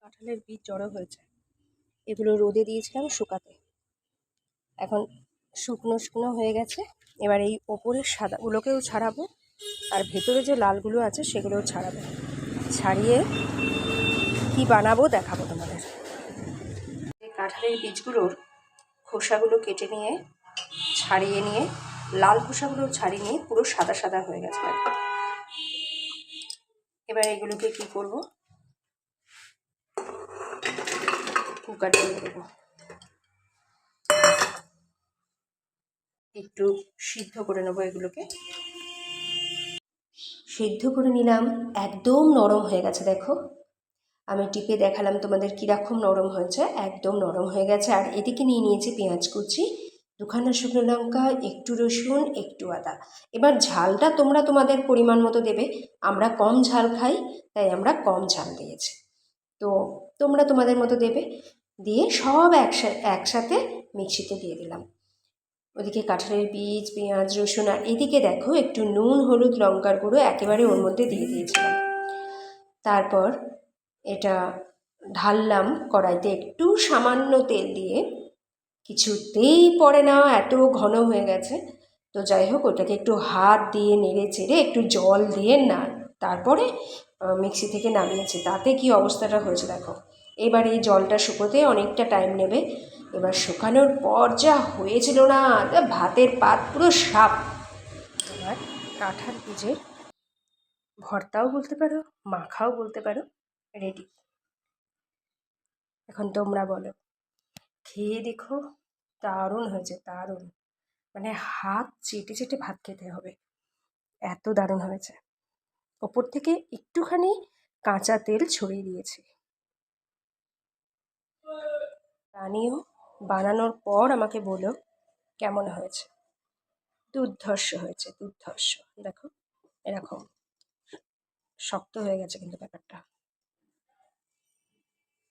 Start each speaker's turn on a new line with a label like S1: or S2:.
S1: কাঁঠালের বীজ জড়ো হয়েছে, এগুলো রোদে দিয়েছিলাম শুকাতে, এখন শুকনো শুকনো হয়ে গেছে। এবার এই ওপরের সাদাগুলোকেও ছাড়াবো, আর ভেতরে যে লালগুলো আছে সেগুলোও ছাড়াবো। ছাড়িয়ে কি বানাবো দেখাবো তোমাদের। এই কাঁঠালের বীজগুলোর খোসাগুলো কেটে নিয়ে ছাড়িয়ে নিয়ে, লাল খোসাগুলো ছাড়িয়ে নিয়ে পুরো সাদা সাদা হয়ে গেছে। এবার এগুলোকে কি করব, কুকারে দিয়ে দেবো, একটু সিদ্ধ করে নেবো। এগুলোকে সিদ্ধ করে নিলাম, একদম নরম হয়ে গেছে। দেখো, আমি টিপে দেখালাম তোমাদের কীরকম নরম হয়েছে, একদম নরম হয়ে গেছে। আর এদিকে নিয়ে নিয়েছি পেঁয়াজ কুচি, দুখানা শুকনো লঙ্কা, একটু রসুন, একটু আদা। এবার ঝালটা তোমরা তোমাদের পরিমাণ মতো দেবে, আমরা কম ঝাল খাই তাই আমরা কম ঝাল দিয়েছি, তো তোমরা তোমাদের মতো দেবে। দিয়ে সব একসাথে মিক্সিতে দিয়ে দিলাম। ওদিকে কাঁঠালের বীজ, পেঁয়াজ, রসুন, আর এদিকে দেখো একটু নুন, হলুদ, লঙ্কার গুঁড়ো একেবারে ওর মধ্যে দিয়ে দিয়েছিলাম। তারপর এটা ঢাললাম কড়াইতে, একটু সামান্য তেল দিয়ে, কিছুতেই পড়ে না, এত ঘন হয়ে গেছে। তো যাই হোক, ওটাকে একটু হাত দিয়ে নেড়ে চেড়ে একটু জল দিয়ে না, তারপরে মিক্সি থেকে নামিয়েছি। তাতে কি অবস্থাটা হয়েছে দেখো। এবার এই জলটা শুকোতে অনেকটা টাইম নেবে। এবার শুকানোর পর যা হয়েছিল না, ভাতের পাত পুরো সাপ। এবার কাঁঠাল বীজের ভর্তাও বলতে পারো, মাখাও বলতে পারো, রেডি। এখন তোমরা বলো, খেয়ে দেখো, দারুণ হয়েছে, দারুণ। মানে হাত চেটে চেটে ভাত খেতে হবে, এত দারুণ হয়েছে। ওপর থেকে একটুখানি কাঁচা তেল ছড়িয়ে দিয়েছি। বানিও, বানানোর পর আমাকে বলো কেমন হয়েছে। দুর্ধর্ষ হয়েছে, দুর্ধর্ষ। দেখো এরকম শক্ত হয়ে গেছে কিন্তু ব্যাপারটা।